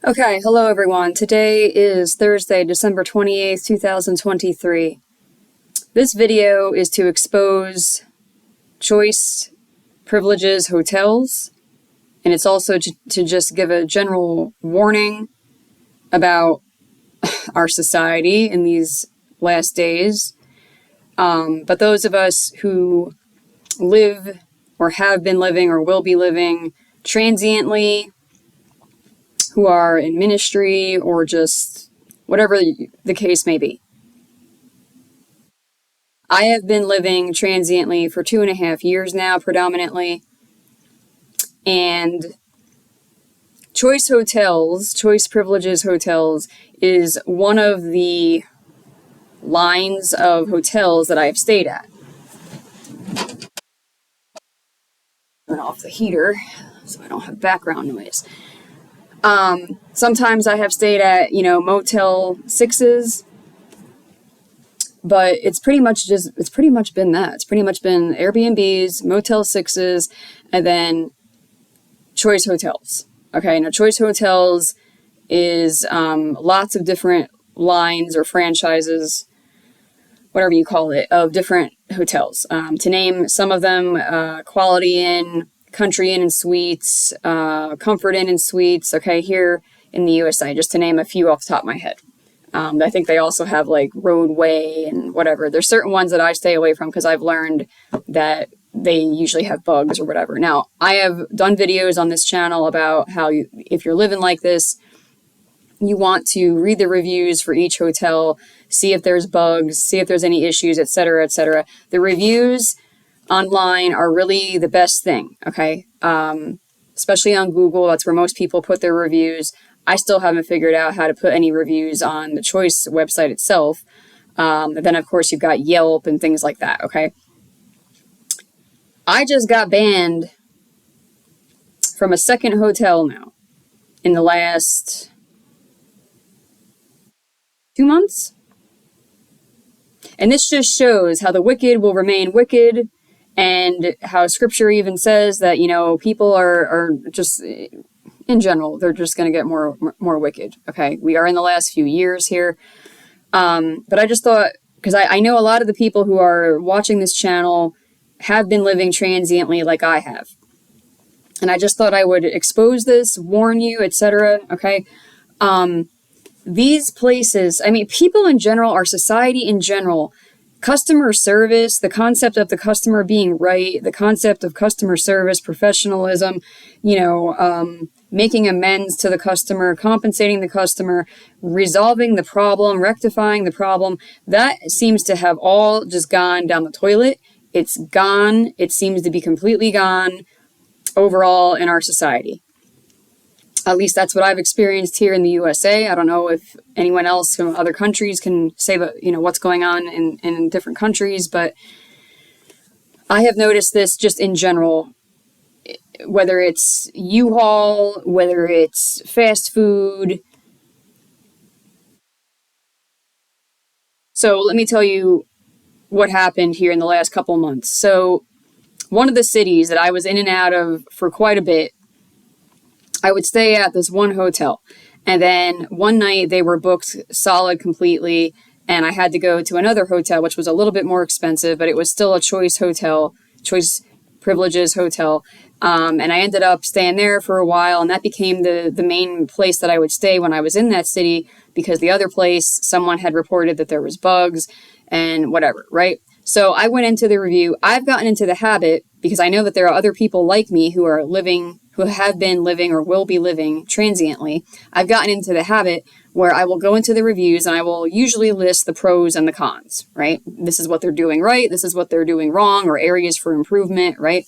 Okay, hello everyone. Today is Thursday, December 28th, 2023. This video is to expose choice privileges hotels, and it's also to just give a general warning about our society in these last days. But those of us who live or have been living or will be living transiently, who are in ministry or just whatever the case may be. I have been living transiently for 2.5 years now, predominantly. And choice hotels, choice privileges hotels, is one of the lines of hotels that I have stayed at. Turn off the heater so I don't have background noise. Sometimes I have stayed at, Motel 6s, but it's pretty much been that. It's pretty much been Airbnbs, Motel 6s, and then choice hotels. Okay, now choice hotels is lots of different lines or franchises, whatever you call it, of different hotels. To name some of them, Quality Inn, Country Inn and Suites, Comfort Inn and Suites, okay, here in the USA, just to name a few off the top of my head. I think they also have like Roadway and whatever. There's certain ones that I stay away from because I've learned that they usually have bugs or whatever. Now, I have done videos on this channel about how if you're living like this, you want to read the reviews for each hotel, see if there's bugs, see if there's any issues, etc., etc. The reviews online are really the best thing, okay? Especially on Google, that's where most people put their reviews. I still haven't figured out how to put any reviews on the Choice website itself. And then, of course, you've got Yelp and things like that, okay? I just got banned from a second hotel now in the last 2 months. And this just shows how the wicked will remain wicked, and how scripture even says that, people are just, in general, they're just going to get more wicked. Okay, we are in the last few years here. But I just thought, because I know a lot of the people who are watching this channel have been living transiently like I have. And I just thought I would expose this, warn you, etc. Okay. These places, people in general, our society in general, customer service, the concept of the customer being right, the concept of customer service, professionalism, making amends to the customer, compensating the customer, resolving the problem, rectifying the problem, that seems to have all just gone down the toilet. It's gone. It seems to be completely gone overall in our society. At least that's what I've experienced here in the USA. I don't know if anyone else from other countries can say, what's going on in different countries, but I have noticed this just in general, whether it's U-Haul, whether it's fast food. So let me tell you what happened here in the last couple months. So one of the cities that I was in and out of for quite a bit, I would stay at this one hotel, and then one night they were booked solid completely, and I had to go to another hotel, which was a little bit more expensive, but it was still a choice hotel, choice privileges hotel, and I ended up staying there for a while, and that became the main place that I would stay when I was in that city, because the other place, someone had reported that there was bugs and whatever, right? So I went into the review. I've gotten into the habit, because I know that there are other people like me who have been living or will be living transiently. I've gotten into the habit where I will go into the reviews and I will usually list the pros and the cons, right? This is what they're doing right. This is what they're doing wrong, or areas for improvement, right?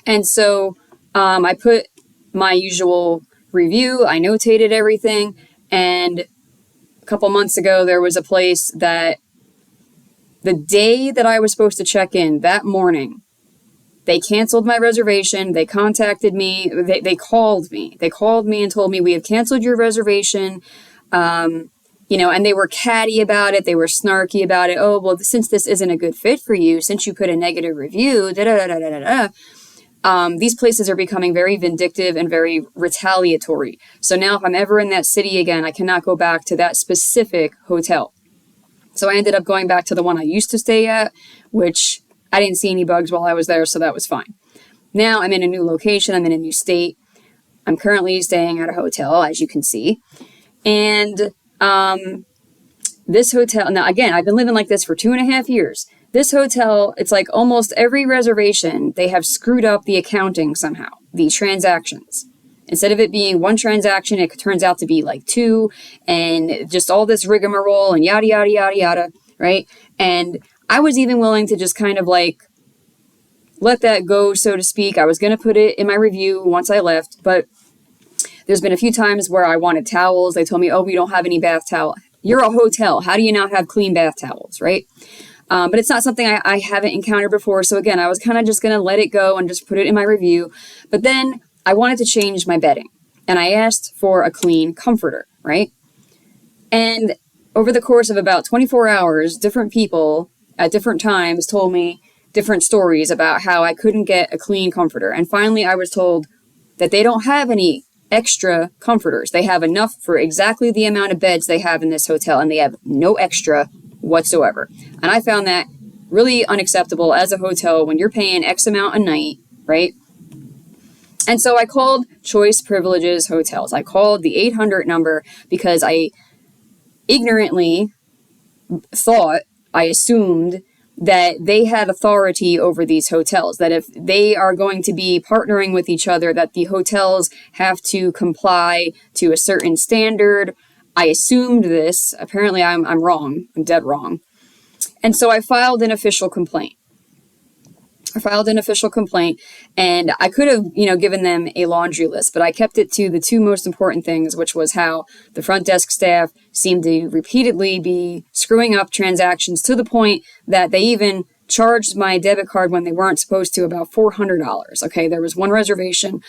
And so I put my usual review. I notated everything. And a couple months ago, there was a place that the day that I was supposed to check in, that morning, they canceled my reservation. They contacted me. They called me. They called me and told me, we have canceled your reservation. And they were catty about it. They were snarky about it. Oh, well, since this isn't a good fit for you, since you put a negative review, these places are becoming very vindictive and very retaliatory. So now if I'm ever in that city again, I cannot go back to that specific hotel. So I ended up going back to the one I used to stay at, which I didn't see any bugs while I was there, so that was fine. Now I'm in a new location. I'm in a new state. I'm currently staying at a hotel, as you can see. And this hotel, now again, I've been living like this for 2.5 years. This hotel, it's like almost every reservation, they have screwed up the accounting somehow, the transactions. Instead of it being one transaction, it turns out to be like two, and just all this rigmarole and yada, yada, yada, yada, right? And I was even willing to just kind of like let that go, so to speak. I was going to put it in my review once I left, but there's been a few times where I wanted towels. They told me, oh, we don't have any bath towel. You're a hotel. How do you not have clean bath towels, right? But it's not something I haven't encountered before. So again, I was kind of just going to let it go and just put it in my review. But then I wanted to change my bedding, and I asked for a clean comforter, right? And over the course of about 24 hours, different people at different times told me different stories about how I couldn't get a clean comforter. And finally, I was told that they don't have any extra comforters. They have enough for exactly the amount of beds they have in this hotel, and they have no extra whatsoever. And I found that really unacceptable as a hotel when you're paying X amount a night, right? And so I called Choice Privileges Hotels. I called the 800 number because I ignorantly I assumed that they had authority over these hotels, that if they are going to be partnering with each other, that the hotels have to comply to a certain standard. I assumed this. Apparently I'm wrong. I'm dead wrong. And so I filed an official complaint. And I could have, given them a laundry list, but I kept it to the two most important things, which was how the front desk staff seemed to repeatedly be screwing up transactions to the point that they even charged my debit card when they weren't supposed to, about $400. Okay, there was one reservation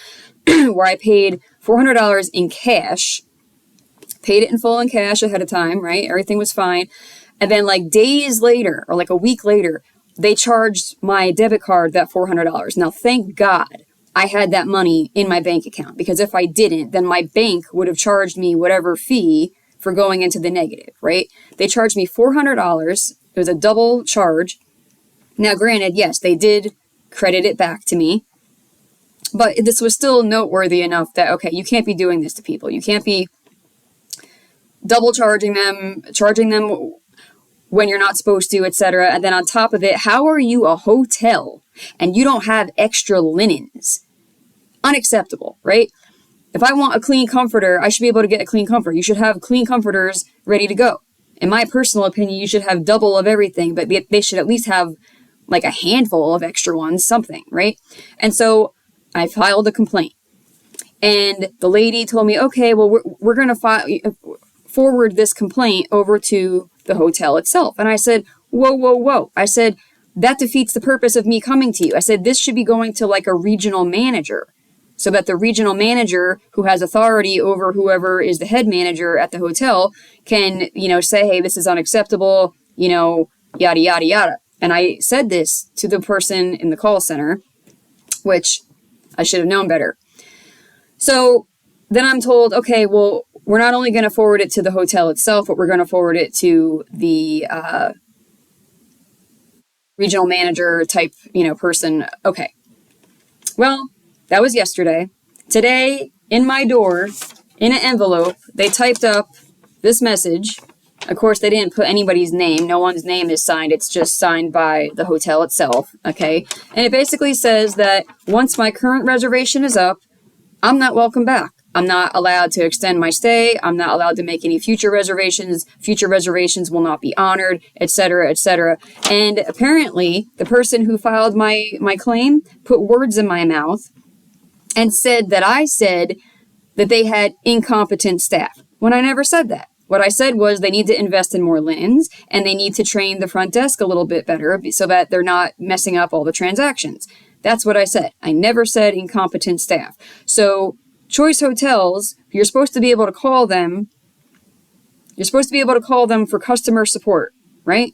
where I paid $400 in cash, paid it in full in cash ahead of time, right? Everything was fine. And then like days later, or like a week later, they charged my debit card that $400. Now, thank God I had that money in my bank account, because if I didn't, then my bank would have charged me whatever fee for going into the negative, right? They charged me $400. It was a double charge. Now, granted, yes, they did credit it back to me, but this was still noteworthy enough that, okay, you can't be doing this to people. You can't be double charging them when you're not supposed to, etc. And then on top of it, how are you a hotel and you don't have extra linens? Unacceptable, right? If I want a clean comforter, I should be able to get a clean comforter. You should have clean comforters ready to go. In my personal opinion, you should have double of everything, but they should at least have like a handful of extra ones, something, right? And so I filed a complaint. And the lady told me, okay, well, we're going to forward this complaint over to the hotel itself. And I said, whoa. I said, that defeats the purpose of me coming to you. I said, this should be going to like a regional manager, so that the regional manager, who has authority over whoever is the head manager at the hotel, can, say, hey, this is unacceptable, yada, yada, yada. And I said this to the person in the call center, which I should have known better. So then I'm told, okay, well, we're not only going to forward it to the hotel itself, but we're going to forward it to the regional manager type, person. Okay. Well, that was yesterday. Today, in my door, in an envelope, they typed up this message. Of course, they didn't put anybody's name. No one's name is signed. It's just signed by the hotel itself. Okay. And it basically says that once my current reservation is up, I'm not welcome back. I'm not allowed to extend my stay. I'm not allowed to make any future reservations. Future reservations will not be honored, etc., etc. And apparently, the person who filed my claim put words in my mouth and said that I said that they had incompetent staff, when I never said that. What I said was they need to invest in more linens, and they need to train the front desk a little bit better so that they're not messing up all the transactions. That's what I said. I never said incompetent staff. So Choice Hotels, you're supposed to be able to call them. You're supposed to be able to call them for customer support, right?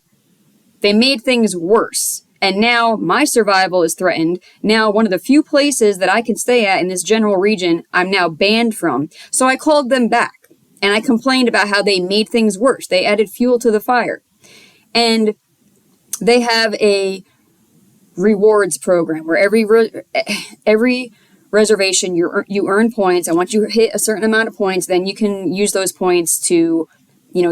They made things worse. And now my survival is threatened. Now one of the few places that I can stay at in this general region, I'm now banned from. So I called them back and I complained about how they made things worse. They added fuel to the fire. And they have a rewards program where every reservation you earn points, and once you hit a certain amount of points, then you can use those points to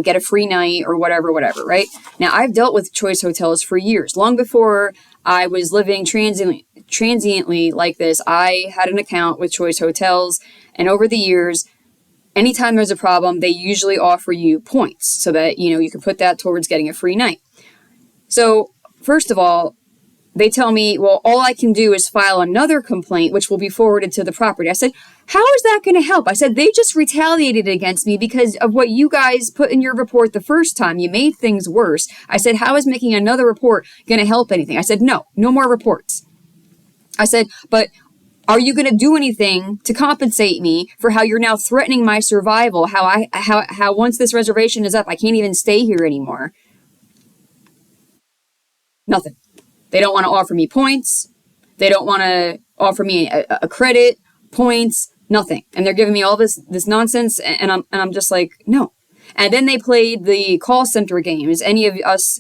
get a free night or whatever, right? Now, I've dealt with choice hotels for years. Long before I was living transiently like this, I had an account with choice hotels, and over the years, anytime there's a problem, they usually offer you points so that, you can put that towards getting a free night. So, first of all, they tell me, well, all I can do is file another complaint, which will be forwarded to the property. I said, how is that going to help? I said, they just retaliated against me because of what you guys put in your report the first time. You made things worse. I said, how is making another report going to help anything? I said, no more reports. I said, but are you going to do anything to compensate me for how you're now threatening my survival? How once this reservation is up, I can't even stay here anymore. Nothing. They don't want to offer me points. They don't want to offer me a credit, points, nothing. And they're giving me all this nonsense, and I'm just like, no. And then they played the call center games. Any of us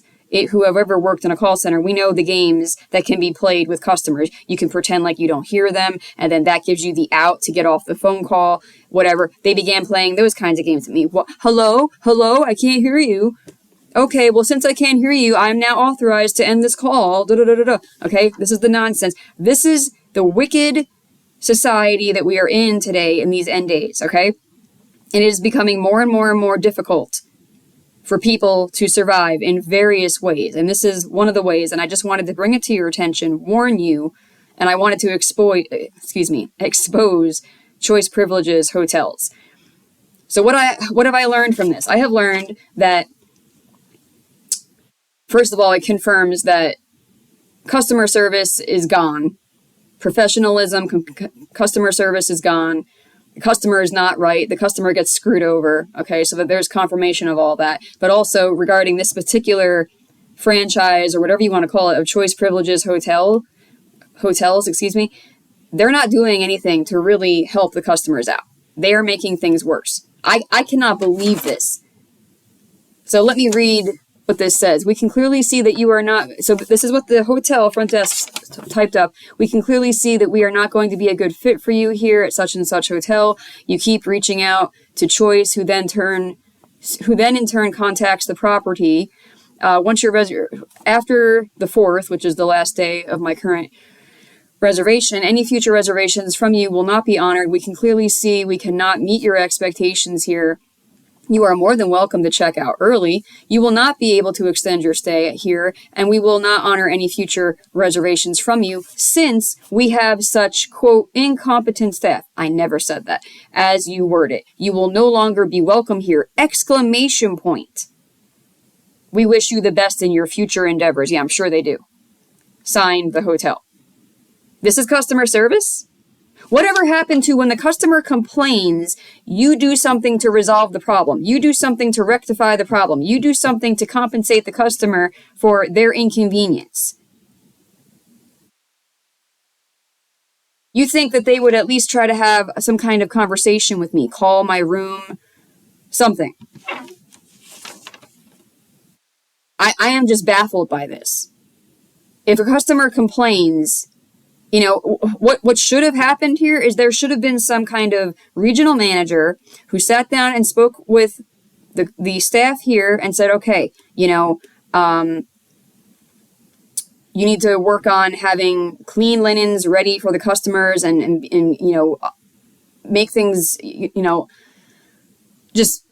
who have ever worked in a call center, we know the games that can be played with customers. You can pretend like you don't hear them, and then that gives you the out to get off the phone call, whatever. They began playing those kinds of games with me. Hello, I can't hear you. Okay, well, since I can't hear you, I'm now authorized to end this call. Okay, this is the nonsense. This is the wicked society that we are in today in these end days, okay? And it is becoming more and more and more difficult for people to survive in various ways. And this is one of the ways, and I just wanted to bring it to your attention, warn you, and I wanted to expose choice privileges hotels. So what have I learned from this? I have learned that, first of all, it confirms that customer service is gone. Professionalism, customer service is gone. The customer is not right. The customer gets screwed over. Okay, so that there's confirmation of all that. But also regarding this particular franchise, or whatever you want to call it, of choice privileges hotels, they're not doing anything to really help the customers out. They are making things worse. I cannot believe this. So let me read what this says. We can clearly see that you are not, so this is what the hotel front desk typed up. We can clearly see that we are not going to be a good fit for you here at such and such hotel. You keep reaching out to Choice, who then in turn contacts the property. Once your after the 4th, which is the last day of my current reservation, any future reservations from you will not be honored. We can clearly see we cannot meet your expectations here. You are more than welcome to check out early. You will not be able to extend your stay here, and we will not honor any future reservations from you since we have such, quote, incompetent staff. I never said that. As you word it. You will no longer be welcome here. Exclamation point. We wish you the best in your future endeavors. Yeah, I'm sure they do. Signed, the hotel. This is customer service? Whatever happened to when the customer complains, you do something to resolve the problem. You do something to rectify the problem. You do something to compensate the customer for their inconvenience. You think that they would at least try to have some kind of conversation with me, call my room, something. I am just baffled by this. If a customer complains, what should have happened here is there should have been some kind of regional manager who sat down and spoke with the staff here and said, okay, you need to work on having clean linens ready for the customers and make things, just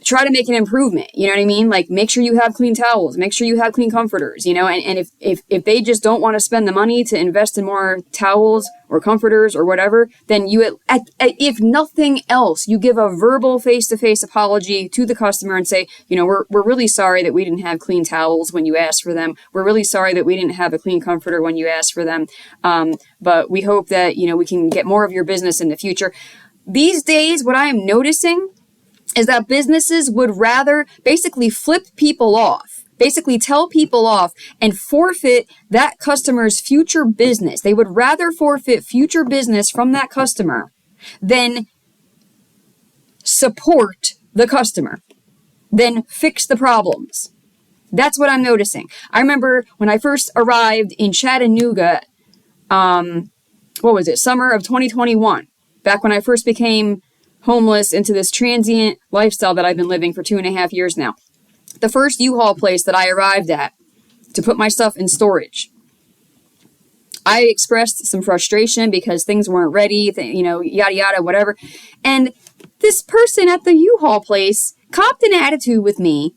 try to make an improvement. You know what I mean? Like, make sure you have clean towels, make sure you have clean comforters, and if they just don't want to spend the money to invest in more towels or comforters or whatever, then you, if nothing else, you give a verbal face-to-face apology to the customer and say, we're really sorry that we didn't have clean towels when you asked for them. We're really sorry that we didn't have a clean comforter when you asked for them. But we hope that, we can get more of your business in the future. These days, what I am noticing is that businesses would rather basically flip people off basically tell people off and forfeit that customer's future business. They would rather forfeit future business from that customer than support the customer, than fix the problems. That's what I'm noticing. I remember when I first arrived in Chattanooga, summer of 2021, back when I first became homeless into this transient lifestyle that I've been living for 2.5 years now. The first U-Haul place that I arrived at to put my stuff in storage, I expressed some frustration because things weren't ready, yada, yada, whatever. And this person at the U-Haul place copped an attitude with me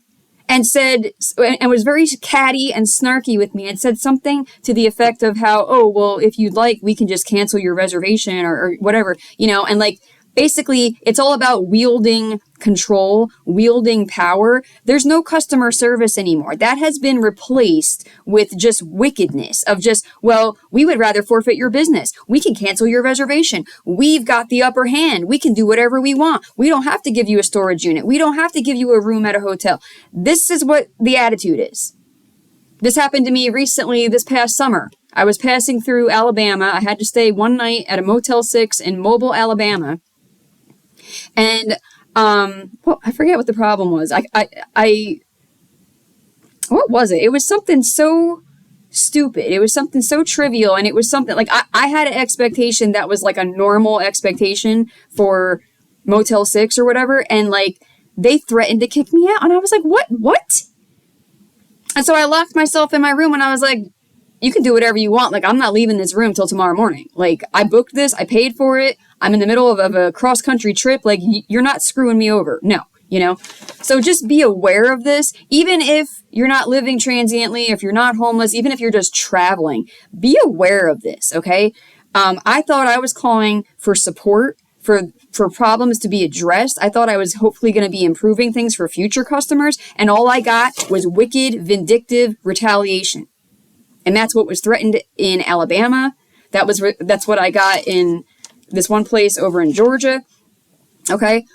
and said, and was very catty and snarky with me and said something to the effect of how, oh, well, if you'd like, we can just cancel your reservation or whatever, and like, basically, it's all about wielding control, wielding power. There's no customer service anymore. That has been replaced with just wickedness of just, well, we would rather forfeit your business. We can cancel your reservation. We've got the upper hand. We can do whatever we want. We don't have to give you a storage unit. We don't have to give you a room at a hotel. This is what the attitude is. This happened to me recently this past summer. I was passing through Alabama. I had to stay one night at a Motel 6 in Mobile, Alabama. And, I forget what the problem was. What was it? It was something so stupid. It was something so trivial. And it was something like, I had an expectation that was like a normal expectation for Motel 6 or whatever. And like, they threatened to kick me out. And I was like, what? And so I locked myself in my room and I was like, you can do whatever you want. Like, I'm not leaving this room till tomorrow morning. Like, I booked this. I paid for it. I'm in the middle of a cross-country trip. Like, you're not screwing me over. No, So just be aware of this. Even if you're not living transiently, if you're not homeless, even if you're just traveling, be aware of this, okay? I thought I was calling for support, for problems to be addressed. I thought I was hopefully going to be improving things for future customers. And all I got was wicked, vindictive retaliation. And that's what was threatened in Alabama. That's what I got in this one place over in Georgia. Okay.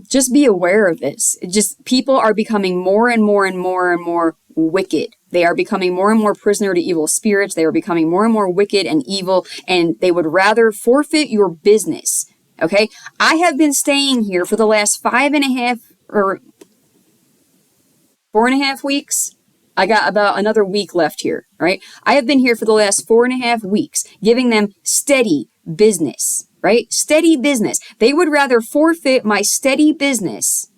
Just be aware of this. People are becoming more and more and more and more wicked. They are becoming more and more prisoner to evil spirits. They are becoming more and more wicked and evil, and they would rather forfeit your business. Okay. I have been staying here for the last 5.5 or 4.5 weeks. I got about another week left here, right? I have been here for the last 4.5 weeks, giving them steady business, right? Steady business. They would rather forfeit my steady business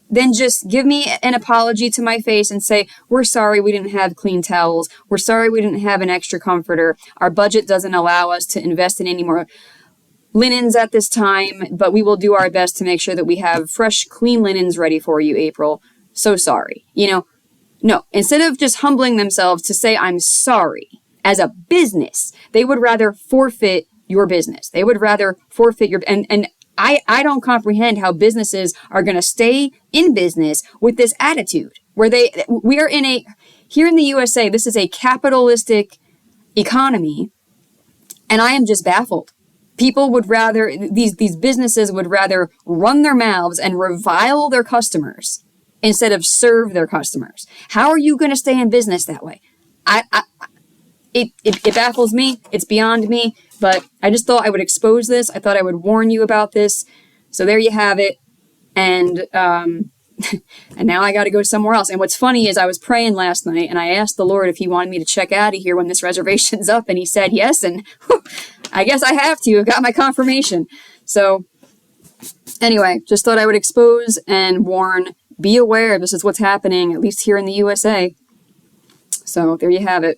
than just give me an apology to my face and say, we're sorry we didn't have clean towels. We're sorry we didn't have an extra comforter. Our budget doesn't allow us to invest in any more linens at this time, but we will do our best to make sure that we have fresh, clean linens ready for you, April. So sorry. No, instead of just humbling themselves to say, I'm sorry, as a business, they would rather forfeit your business. They would rather forfeit your, and I don't comprehend how businesses are going to stay in business with this attitude where we are here in the USA, this is a capitalistic economy, and I am just baffled. People would rather, these businesses would rather run their mouths and revile their customers instead of serve their customers. How are you going to stay in business that way? It baffles me. It's beyond me, but I just thought I would expose this. I thought I would warn you about this. So there you have it. And, and now I got to go somewhere else. And what's funny is I was praying last night and I asked the Lord if he wanted me to check out of here when this reservation's up. And he said yes. And I guess I have to. I've got my confirmation. So anyway, just thought I would expose and warn. Be aware, this is what's happening, at least here in the USA. So there you have it.